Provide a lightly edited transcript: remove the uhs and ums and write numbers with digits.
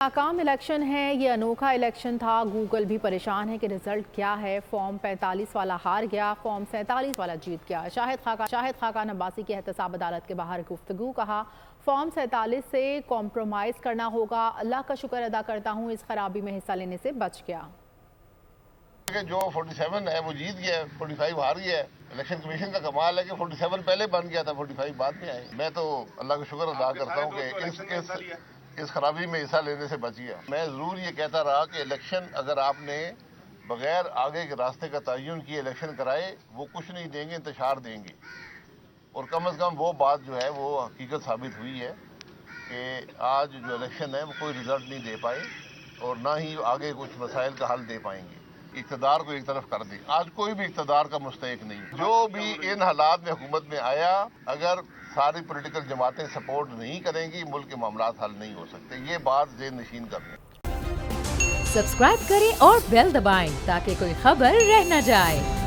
नाकाम इलेक्शन है। ये अनोखा इलेक्शन था। गूगल भी परेशान है कि रिजल्ट क्या है। फॉर्म 45 वाला हार गया, फॉर्म 47 वाला जीत गया। शाहिद खाकान अब्बासी की एहतसाब अदालत के बाहर गुफ्तगू। कहा फॉर्म 47 से कॉम्प्रोमाइज़ करना होगा। अल्लाह का शुक्र अदा करता हूँ इस खराबी में हिस्सा लेने से बच गया। जो 47 है वो जीत गया, 45 हार गया। इलेक्शन कमीशन का कमाल है कि 47 पहले बन गया था, 45 बाद में आए। मैं तो अल्लाह का शुक्र अदा करता हूँ कि इस खराबी में हिस्सा लेने से बच गया। मैं ज़रूर ये कहता रहा कि इलेक्शन अगर आपने बगैर आगे के रास्ते का तयन किए इलेक्शन कराए, वो कुछ नहीं देंगे, इंतशार देंगे। और कम से कम वो बात जो है वो हकीकत साबित हुई है कि आज जो इलेक्शन है वो कोई रिजल्ट नहीं दे पाए और ना ही आगे कुछ मसाइल का हल दे पाएंगे। इक़्तिदार को एक तरफ कर दे। आज कोई भी इक़्तिदार का मुस्तहिक नहीं। जो भी इन हालात में हुकूमत में आया, अगर सारी पॉलिटिकल जमातें सपोर्ट नहीं करेंगी, मुल्क के मामलात हल नहीं हो सकते। ये बात ज़हन नशीन कर लें। सब्सक्राइब करें और बेल दबाएं ताकि कोई खबर रह न जाए।